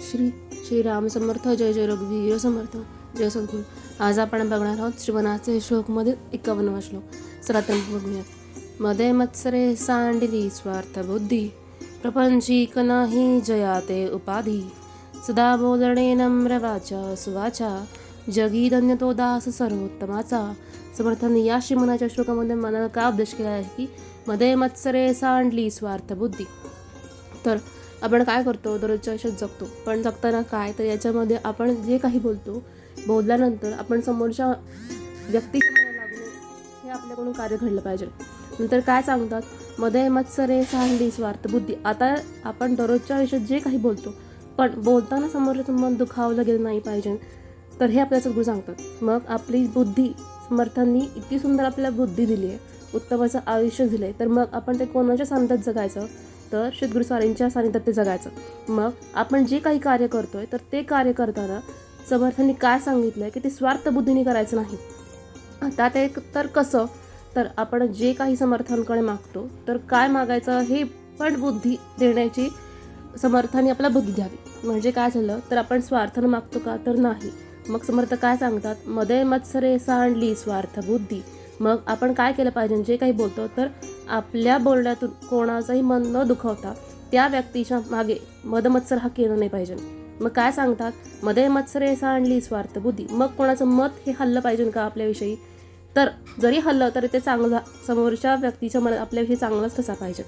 श्री श्री राम समर्थ. जय जय रघुवीर समर्थ. जय सद्गुरू. आज आपण बघणार आहोत श्रीवनाचे श्लोकमधील 51वा श्लोक. चला तर बघूया. मदे मत्सरे सांडिली स्वार्थ बुद्धी, प्रपंचीक नाही जयाते उपाधी, सदा बोलणे नम्र वाचा सुवाचा, जगी धन्य तो दास सर्वोत्तमाचा. समर्थांनी या श्रीमनाच्या श्लोकामध्ये मनाला काय उपदेश केला आहे की मध्ये मत्सरे सांडली स्वार्थ बुद्धी. तर आपण काय करतो, दररोजच्या आयुष्यात जगतो, पण जगताना काय तर याच्यामध्ये आपण जे काही बोलल्यानंतर आपण समोरच्या व्यक्तीच्या मनाला लागू नये हे आपल्याकडून कार्य घडलं पाहिजे. नंतर काय सांगतात, मध्ये मत्सरे सांडली स्वार्थ बुद्धी. आता आपण दररोजच्या आयुष्यात जे काही बोलतो, पण बोलताना समोरचं मन दुखावलं गेलं नाही पाहिजे, तर हे आपल्या सद्गुरू सांगतात. मग आपली बुद्धी, समर्थांनी इतकी सुंदर आपल्याला बुद्धी दिली आहे, उत्तमाचं आयुष्य दिलं आहे, तर मग आपण ते कोणाच्या सानिध्यात जगायचं, तर सद्गुरू स्वामींच्या सानिध्यात ते जगायचं. मग आपण जे काही कार्य करतोय तर ते कार्य करताना समर्थांनी काय सांगितलं आहे की ते स्वार्थ बुद्धीने करायचं नाही. आता ते तर कसं, तर आपण जे काही समर्थांकडे मागतो तर काय मागायचं हे पण बुद्धी देण्याची समर्थांनी आपल्याला बुद्धी द्यावी. म्हणजे काय झालं तर आपण स्वार्थानं मागतो का तर नाही. मग समर्थ काय सांगतात, मध्ये मत्सरे सांडली स्वार्थ बुद्धी. मग आपण काय केलं पाहिजे, जे काही बोलतो तर आपल्या बोलण्यातून कोणाचंही मन न दुखवता त्या व्यक्तीच्या मागे मदमत्सर हा केला नाही पाहिजे. मग काय सांगतात, मध्ये मत्सरे सांडली स्वार्थ बुद्धी. मग कोणाचं मत हे हल्लं पाहिजे का आपल्याविषयी, तर जरी हल्लं तरी ते चांगलं, समोरच्या व्यक्तीच्या मनात आपल्याविषयी चांगलंच तसा पाहिजे.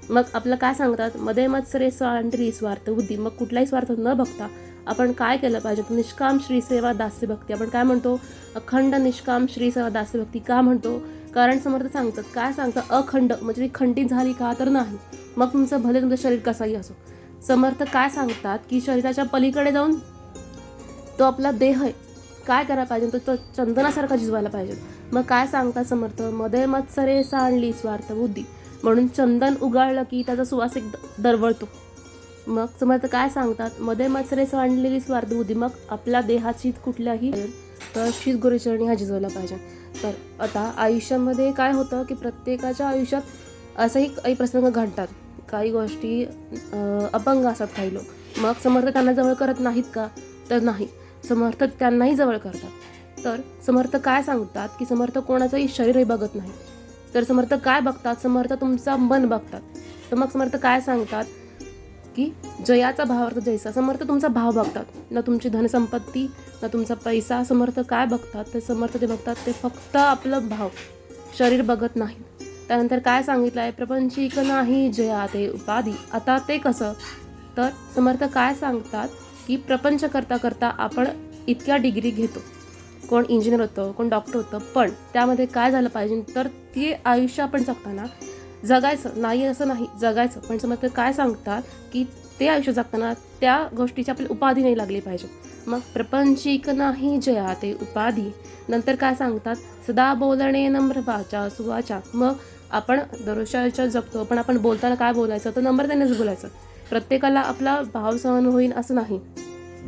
मग आपलं काय सांगतात, मध्ये मत्सरे सांडली स्वार्थ बुद्धी. मग कुठलाही स्वार्थ न बघता आपण काय केलं पाहिजे, निष्काम श्री सेवा दास्य भक्ती. आपण काय म्हणतो, अखंड निष्काम श्री सेवा दास्य भक्ती का म्हणतो, कारण समर्थ सांगतात, काय सांगतात, अखंड म्हणजे ती खंडित झाली का तर नाही. मग तुमचं भले तुमचं शरीर कसाही असो, समर्थ काय सांगतात की शरीराच्या पलीकडे जाऊन तो आपला देह आहे काय करायला पाहिजे, तो चंदनासारखा झिजवायला पाहिजे. मग काय सांगतात समर्थ, मध्ये मत्सरे सांडली स्वार्थ बुद्धी. म्हणून चंदन उगाळलं की त्याचा सुवास एक दरवळतो. मग समर्थ काय सांगतात, मध्ये मत्सरे सांडलेली स्वार्थ बुद्धी. मग आपल्या देहाची कुठल्याही तर शीत गुरुचरणी हा झिजवला पाहिजे. तर आता आयुष्यामध्ये काय होतं की प्रत्येकाच्या आयुष्यात असंही काही प्रसंग घडतात, काही गोष्टी अपंग असतात काही लोक. मग समर्थ त्यांना जवळ करत नाहीत का तर नाही, समर्थ त्यांनाही जवळ करतात. तर समर्थ काय सांगतात की समर्थ कोणाचंही शरीरही बघत नाही, तर समर्थ काय बघतात, समर्थ तुमचा मन बघतात. तर मग समर्थ काय सांगतात की जयाचा भावार्थ जैसा. समर्थ तुमचा भाव बघतात, ना तुमची धनसंपत्ती ना तुमचा पैसा. समर्थ काय बघतात, तर समर्थ ते बघतात ते फक्त आपलं भाव, शरीर बघत नाही. त्यानंतर काय सांगितलं आहे, प्रपंचीक नाही जयाते उपाधी. आता ते कसं, तर समर्थ काय सांगतात की प्रपंच करता करता आपण इतक्या डिग्री घेतो, कोण इंजिनियर होतं, कोण डॉक्टर होतं, पण त्यामध्ये काय झालं पाहिजे, तर ते आयुष्य आपण जगताना जगायचं नाही असं नाही, जगायचं. पण समर्थ काय सांगतात की ते आयुष्य जगताना त्या गोष्टीची आपली उपाधी नाही लागली पाहिजे. मग प्रपंचीक नाही जयाते उपाधी. नंतर काय सांगतात, सदा बोलणे नम्र वाचा सुवाचा. मग आपण दररोजच्या आयुष्यात जगतो, पण आपण बोलताना काय बोलायचं, तर नम्रतेनेच बोलायचं. प्रत्येकाला आपला भाव सहन होईल असं नाही.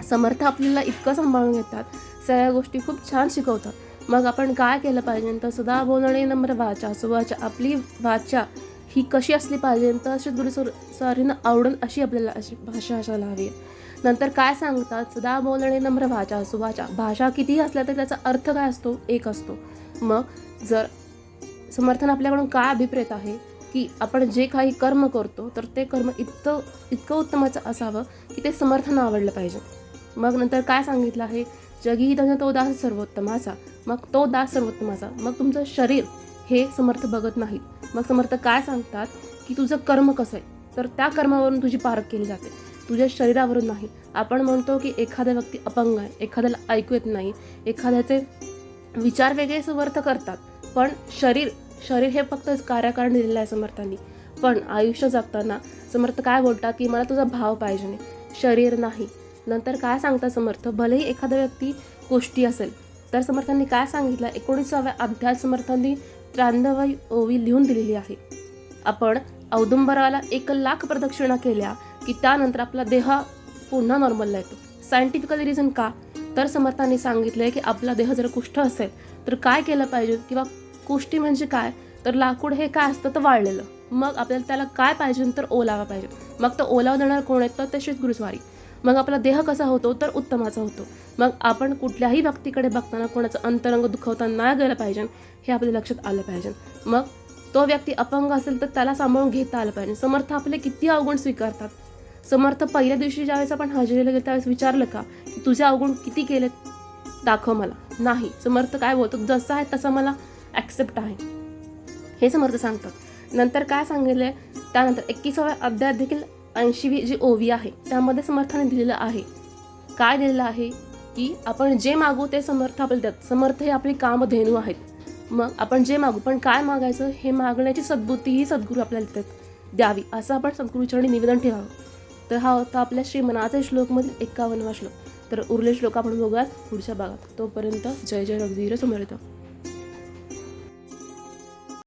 समर्थ आपल्याला इतकं सांभाळून घेतात, सगळ्या गोष्टी खूप छान शिकवतात. मग आपण काय केलं पाहिजे, तर सदा बोलणे नम्र वाचा सुवाचा. आपली वाचा ही कशी असली पाहिजे, तर अशी गुरुस्वारीनं आवडून अशी आपल्याला अशी भाषा असायला हवी. नंतर काय सांगतात, सदा बोलणे नम्र वाचा सुवाचा. भाषा कितीही असल्या तर त्याचा अर्थ काय असतो, एक असतो. मग जर समर्थन आपल्याकडून काय अभिप्रेत आहे की आपण जे काही कर्म करतो तर ते कर्म इतकं उत्तमाचं असावं की ते समर्थांना आवडलं पाहिजे. मग नंतर काय सांगितलं आहे, जगी धन्य तो दास सर्वोत्तमाचा. मग तो दास सर्वोत्तमाचा. मग तुमचं शरीर हे समर्थ बघत नाहीत. मग समर्थ काय सांगतात की तुझं कर्म कसं आहे, तर त्या कर्मावरून तुझी पारख केली जाते, तुझ्या शरीरावरून नाही. आपण म्हणतो की एखादा व्यक्ती अपंग आहे, एखाद्याला ऐकू येत नाही, एखाद्याचे विचार वेगळे समर्थ करतात, पण शरीर हे फक्त कार्यकारण दिलेलं आहे समर्थांनी. पण आयुष्य जगताना समर्थ काय बोलतात की मला तुझा भाव पाहिजे नाही, शरीर नाही. नंतर काय सांगतात समर्थ, भलेही एखादा व्यक्ती कुष्टी असेल तर समर्थांनी काय सांगितलं, 19व्या अध्यायात समर्थांनी 93 ओवी लिहून दिलेली आहे. आपण औदुंबराला 1,00,000 प्रदक्षिणा केल्या की त्यानंतर आपला देह पुन्हा नॉर्मलला येतो. सायंटिफिकली रिझन का, तर समर्थांनी सांगितलं आहे की आपला देह जर कुष्ठ असेल तर काय केलं पाहिजे, किंवा कुष्टी म्हणजे काय, तर लाकूड हे काय असतं तर वाळलेलं. मग आपल्याला त्याला काय पाहिजे, तर ओलावा पाहिजे. मग तो ओलावा देणार कोण आहे, तर ते श्री गुरुस्वारी. मग आपला देह कसा होतो तर उत्तमाचा होतो. मग आपण कुठल्याही व्यक्तीकडे बघताना कोणाचं अंतरंग दुखवता नाही गेलं पाहिजे, हे आपल्या लक्षात आलं पाहिजे. मग तो व्यक्ती अपंग असेल तर त्याला सांभाळून घेता आलं पाहिजे. समर्थ आपले किती अवगुण स्वीकारतात. समर्थ पहिल्या दिवशी ज्यावेळेस आपण हजेरीला गेलो त्यावेळेस विचारलं का की तुझे अवगुण किती केलेत, दाखव मला. नाही, समर्थ काय बोलतो, जसं आहे तसं मला ॲक्सेप्ट आहे, हे समर्थ सांगतात. नंतर काय सांगितलं, त्यानंतर 21व्या अध्यायात देखील 80वी जी ओवी आहे त्यामध्ये समर्थाने दिलेलं आहे. काय दिलेलं आहे की आपण जे मागू ते समर्थ आपल्याला देतात. समर्थ हे आपली कामधेनू आहेत. मग आपण जे मागू, पण काय मागायचं हे मागण्याची सद्बुद्धी ही सद्गुरू आपल्याला देतात, द्यावी असं आपण सद्गुरूचरणी निवेदन ठेवावं. तर हा होता आपल्या श्रीमनाचे श्लोकमधील 51वा श्लोक. तर उरले श्लोक आपण बघूयात पुढच्या भागात. तोपर्यंत जय जय रघुवीर समर्थ.